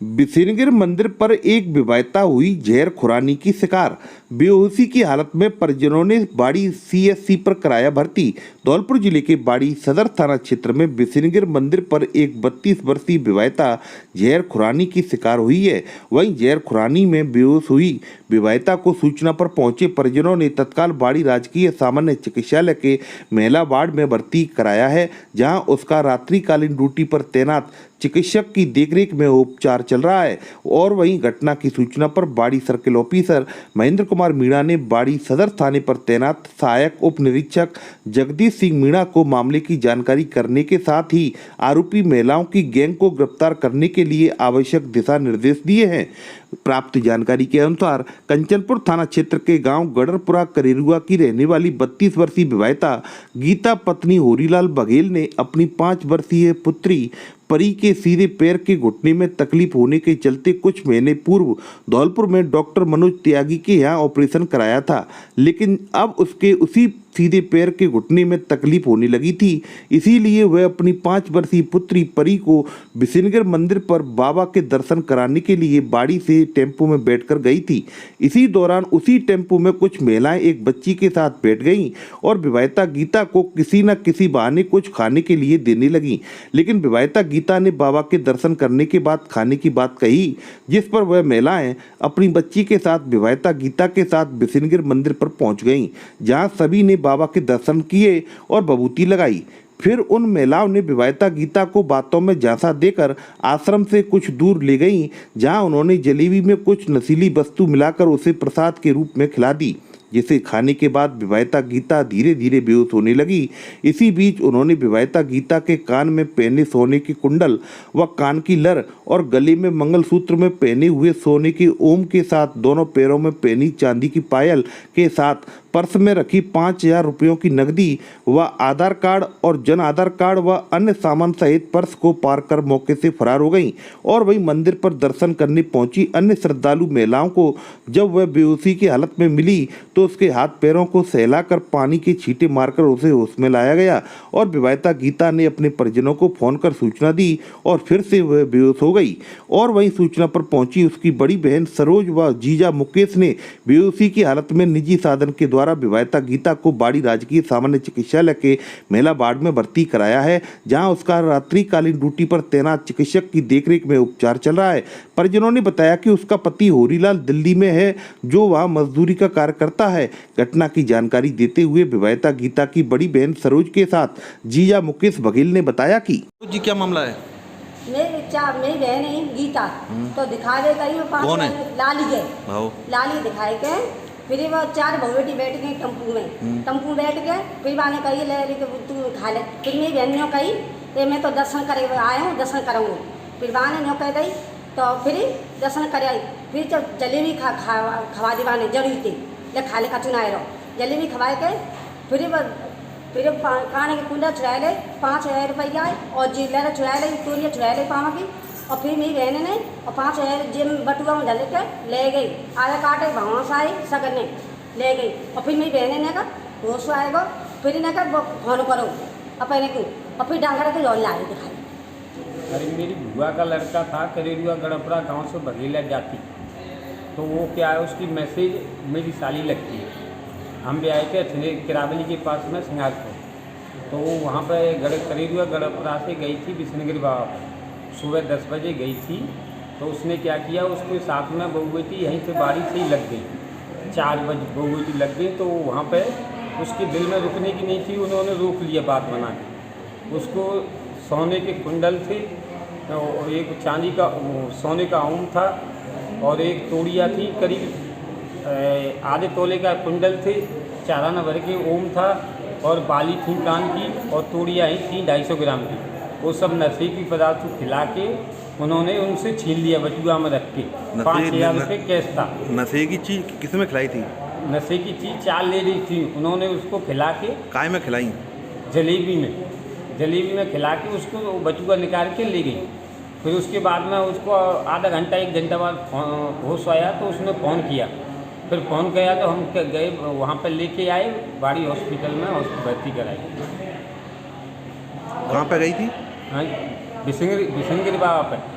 बिसिनगिर मंदिर पर एक विवाहिता हुई जहर खुरानी की शिकार। बेहोशी की हालत में परिजनों ने बाड़ी सीएचसी पर कराया भर्ती। धौलपुर जिले के बाड़ी सदर थाना क्षेत्र में बिसिनगिर मंदिर पर एक 32 वर्षीय विवाहिता जहर खुरानी की शिकार हुई है। वहीं जहर खुरानी में बेहोश हुई विवाहिता को सूचना पर पहुंचे परिजनों ने तत्काल बाड़ी राजकीय सामान्य चिकित्सालय के महिला वार्ड में भर्ती कराया है, जहां उसका रात्रिकालीन ड्यूटी पर तैनात चिकित्सक की देखरेख में उपचार चल रहा है। और वहीं घटना की सूचना पर बाड़ी सर्किल ऑफिसर महेंद्र कुमार मीणा ने बाड़ी सदर थाने पर तैनात सहायक उप निरीक्षक जगदीश सिंह मीणा को मामले की जानकारी करने के साथ ही आरोपी महिलाओं की गैंग को गिरफ्तार करने के लिए आवश्यक दिशा निर्देश दिए हैं। प्राप्त जानकारी के अनुसार कंचनपुर थाना क्षेत्र के गांव गढ़रपुरा करेरुआ की रहने वाली 32 वर्षीय विवाहिता गीता पत्नी होरीलाल बघेल ने अपनी 5 वर्षीय पुत्री परी के सीधे पैर के घुटने में तकलीफ होने के चलते कुछ महीने पूर्व धौलपुर में डॉक्टर मनोज त्यागी के यहाँ ऑपरेशन कराया था, लेकिन अब उसके उसी सीधे पैर के घुटने में तकलीफ होने लगी थी। इसीलिए वह अपनी 5 वर्षीय पुत्री परी को बिसिनगिर मंदिर पर बाबा के दर्शन कराने के लिए बाड़ी से टेम्पो में बैठकर गई थी। इसी दौरान उसी टेम्पो में कुछ महिलाएं एक बच्ची के साथ बैठ गईं और विवाहिता गीता को किसी न किसी बहाने कुछ खाने के लिए देने लगी, लेकिन विवाहिता गीता ने बाबा के दर्शन करने के बाद खाने की बात कही, जिस पर वह महिलाएं अपनी बच्ची के साथ विवाहिता गीता के साथ बिसिनगिर मंदिर पर पहुंच गईं, जहां सभी ने बाबा के दर्शन किए और भभूति लगाई। फिर उन महिलाओं ने विवाहिता गीता को बातों में झांसा देकर आश्रम से कुछ दूर ले गईं, जहां उन्होंने जलेबी में कुछ नशीली वस्तु मिलाकर उसे प्रसाद के रूप में खिला दी, जिसे खाने के बाद विवाहिता गीता धीरे धीरे बेहोश होने लगी। इसी बीच उन्होंने विवाहिता गीता के कान में पहने सोने की कुंडल व कान की लर और गले में मंगलसूत्र में पहने हुए सोने के ओम के साथ दोनों पैरों में पहनी चांदी की पायल के साथ पर्स में रखी 5,000 रुपयों की नकदी व आधार कार्ड और जन आधार कार्ड व अन्य सामान सहित पर्स को पार कर मौके से फरार हो गईं। और वहीं मंदिर पर दर्शन करने पहुंची अन्य श्रद्धालु महिलाओं को जब वह बेहोशी की हालत में मिली तो उसके हाथ पैरों को सहलाकर पानी के छींटे मारकर उसे होश में लाया गया और विवाहिता गीता ने अपने परिजनों को फोन कर सूचना दी और फिर से वह बेहोश हो गई। और वहीं सूचना पर पहुंची उसकी बड़ी बहन सरोज व जीजा मुकेश ने बेहोशी की हालत में निजी साधन के द्वारा विवाहिता गीता को बाड़ी राजकीय सामान्य चिकित्सालय के महिला वार्ड में भर्ती कराया है, जहां उसका रात्रिकालीन ड्यूटी पर तैनात चिकित्सक की देखरेख में उपचार चल रहा है। परिजनों ने बताया कि उसका पति होरीलाल दिल्ली में है, जो वहां मजदूरी का कार्य करता है। घटना की जानकारी देते हुए विवाहिता गीता की बड़ी बहन सरोज के साथ जीजा मुकेश बघेल ने बताया कि जी क्या मामला है? मेरी बहन है गीता, तो दिखा दे गई वो कौन है? लाली दिखाए के फिर वो 4 बहू बेटी बैठ गई टम्पू में बैठ गए। फिर मैंने कही ले तू खा ले। फिर मेरी बहन ने कही कि मैं तो दर्शन करे आया हूँ, दर्शन कराऊंगा। फिर बाने ने कह गई तो फिर दर्शन कर आई। फिर जब जलेबी खवा दी बाने जरूरी थी ले खा ले कचुना रहो जलेबी खवाए के फिर काने की कुंडा छुड़ा ले 5,000 रुपया और जीला छुड़ा ले तोरिया छुड़ा ले पाँव की। और फिर मेरी बहन ने और 5,000 जेब बटुआ में डाल के ले गई। आधा काटे भवास आई सकने ले गई। और फिर मेरी बहन ने कहा होश आएगा, फिर ने कहा फोन करो अपने को। और फिर डांगर के जौन लाई दिखाई। अरे मेरी बुआ का लड़का था करेरुआ गढ़पुरा गांव से बघेला जाती, तो वो क्या है उसकी मैसेज मेरी साली लगती है। हम भी आए थे किरावली के पास में सिंगारपुर, तो वहाँ पर करेरुआ गढ़पुरा से गई थी बिसिनगिर बाबा। सुबह 10 बजे गई थी, तो उसने क्या किया उसके साथ में बहू बेटी यहीं से बाड़ी से ही लग गई। 4 बजे बहू बेटी लग गई, तो वहाँ पे उसके दिल में रुकने की नहीं थी, उन्होंने रोक लिया बात बना के। उसको सोने के कुंडल थे और एक चांदी का सोने का ओम था और एक तोड़िया थी, करीब आधे तोले का कुंडल थे, 4 आना भर के ओम था और बाली थी कान की और तोड़िया ही थी 250 ग्राम की। वो सब नशे की पदार्थ खिला के उन्होंने उनसे छीन लिया बटुआ में रख के। 5,000 रुपये कैश था। नशे की चीज किसमें खिलाई थी? नशे की चीज़ 4 ले रही थी, उन्होंने उसको खिला के काय में खिलाई? जलेबी में खिला के उसको बटुआ निकाल के ले गई। फिर उसके बाद में उसको आधा घंटा 1 घंटा बाद होश आया, तो उसने फ़ोन किया। फिर फ़ोन किया तो हम गए वहाँ पर लेके आए बाड़ी हॉस्पिटल में भर्ती कराई। कहाँ पे गई थी? हाँ बिसिनगिर बाबा पे।